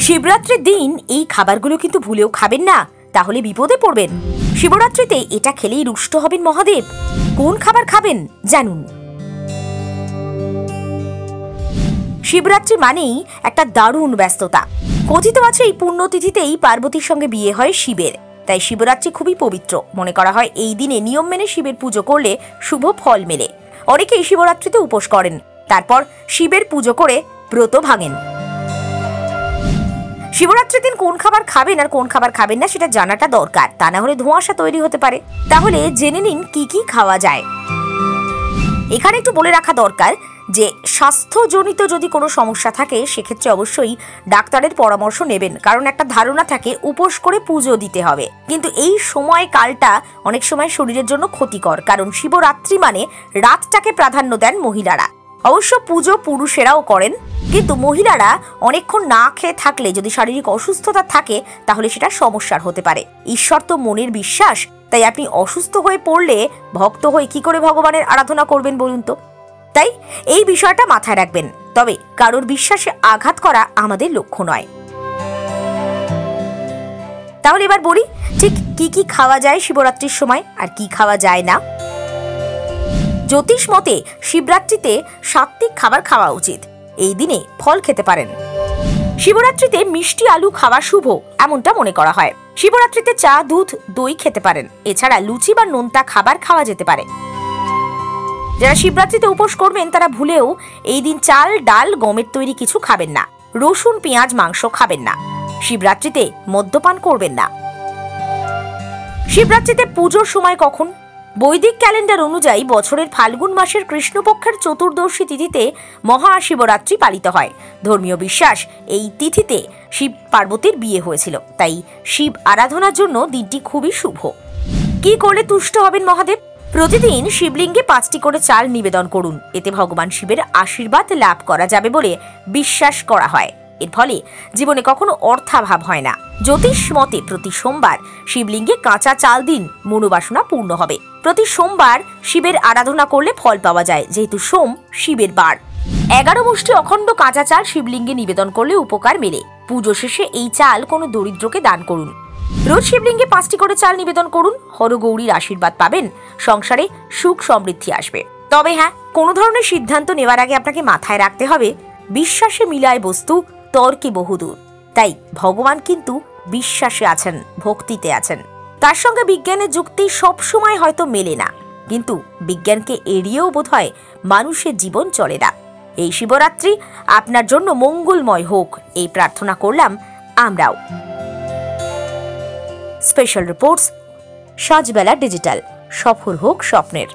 শিবরাত্রির দিন এই খাবারগুলো কিন্তু ভুলেও খাবেন না, তাহলে বিপদে পড়বেন। শিবরাত্রিতে এটা খেলেই রুষ্ট হবেন মহাদেব। কোন খাবার খাবেন জানুন। শিবরাত্রি মানেই একটা দারুণ ব্যস্ততা। কথিত আছে এই পুণ্যতিথিতেই পার্বতীর সঙ্গে বিয়ে হয় শিবের, তাই শিবরাত্রি খুবই পবিত্র। মনে করা হয় এই দিনে নিয়ম মেনে শিবের পুজো করলে শুভ ফল মেলে। অনেকেই শিবরাত্রিতে উপোস করেন, তারপর শিবের পুজো করে ব্রত ভাঙেন। শিবরাত্রির দিন কোন খাবার খাবেন আর কোন খাবার খাবেন না সেটা জানাটা দরকার, তা না হলে ধোঁয়াশা তৈরি হতে পারে। তাহলে জেনে নিন কি কি খাওয়া যায়। এখানে একটু বলে রাখা দরকার যে স্বাস্থ্যজনিত যদি কোনো সমস্যা থাকে সেক্ষেত্রে অবশ্যই ডাক্তারের পরামর্শ নেবেন, কারণ একটা ধারণা থাকে উপোস করে পুজো দিতে হবে, কিন্তু এই সময় কালটা অনেক সময় শরীরের জন্য ক্ষতিকর, কারণ শিবরাত্রি মানে রাতটাকে প্রাধান্য দেন মহিলারা। অবশ্য পুজো পুরুষেরাও করেন, কিন্তু মহিলারা অনেকক্ষণ না খেয়ে থাকলে যদি শারীরিক অসুস্থতা থাকে তাহলে সেটা সমস্যার হতে পারে। ঈশ্বর তো মনের বিশ্বাস, তাই আপনি অসুস্থ হয়ে পড়লে ভক্ত হয়ে কি করে ভগবানের আরাধনা করবেন বলুন তো? তাই এই বিষয়টা মাথায় রাখবেন। তবে কারোর বিশ্বাসে আঘাত করা আমাদের লক্ষ্য নয়। তাহলে এবার বলি ঠিক কি কি খাওয়া যায় শিবরাত্রির সময় আর কি খাওয়া যায় না। জ্যোতিষ মতে শিবরাত্রিতে সাত্ত্বিক খাবার খাওয়া উচিত। এই দিনে ফল খেতে পারেন। শিবরাত্রিতে মিষ্টি আলু খাওয়া শুভ এমনটা মনে করা হয়। শিবরাত্রিতে চা, দুধ, দই খেতে পারেন। এছাড়া লুচি বা নোনতা খাবার খাওয়া যেতে পারে। যারা শিবরাত্রিতে উপোস করবেন তারা ভুলেও এই দিন চাল, ডাল, গমের তৈরি কিছু খাবেন না। রসুন, পেঁয়াজ, মাংস খাবেন না। শিবরাত্রিতে মদ্যপান করবেন না। শিবরাত্রিতে পুজোর সময় কখন? বৈদিক ক্যালেন্ডার অনুযায়ী বছরের ফাল্গুন মাসের কৃষ্ণপক্ষের চতুর্দশী তিথিতে মহাশিবরাত্রি পালিত হয়। ধর্মীয় বিশ্বাস এই তিথিতে শিব পার্বতীর বিয়ে হয়েছিল, তাই শিব আরাধনার জন্য দিনটি খুবই শুভ। কি করলে তুষ্ট হবেন মহাদেব? প্রতিদিন শিবলিঙ্গে 5টি করে চাল নিবেদন করুন। এতে ভগবান শিবের আশীর্বাদ লাভ করা যাবে বলে বিশ্বাস করা হয়। এর ফলে জীবনে কখনো অর্থাভাব হয় না। জ্যোতিষ মতে প্রতি সোমবার শিবলিঙ্গে কাঁচা চাল দিন, মনোবাসনা পূর্ণ হবে। প্রতি সোমবার শিবের আরাধনা করলে ফল পাওয়া যায়, যেহেতু সোম শিবের বার। 11 মুষ্টি অখণ্ড কাঁচা চাল শিবলিঙ্গে নিবেদন করলে উপকার মেলে। পুজো শেষে এই চাল কোনো দরিদ্রকে দান করুন। রোজ শিবলিঙ্গে 5টি করে চাল নিবেদন করুন। হরগৌরীর আশীর্বাদ পাবেন, সংসারে সুখ সমৃদ্ধি আসবে। তবে হ্যাঁ, কোনো ধরনের সিদ্ধান্ত নেওয়ার আগে আপনাকে মাথায় রাখতে হবে বিশ্বাসে মিলায় বস্তু, তর্কে বহুদূর। তাই ভগবান কিন্তু বিশ্বাসে আছেন, ভক্তিতে আছেন। তার সঙ্গে বিজ্ঞানের যুক্তি সবসময় হয়তো মেলে না, কিন্তু বিজ্ঞানকে এড়িয়েও বোধহয় মানুষের জীবন চলে না। এই শিবরাত্রি আপনার জন্য মঙ্গলময় হোক, এই প্রার্থনা করলাম আমরাও। Special reports, Sajbela digital. সফল হোক স্বপ্নের।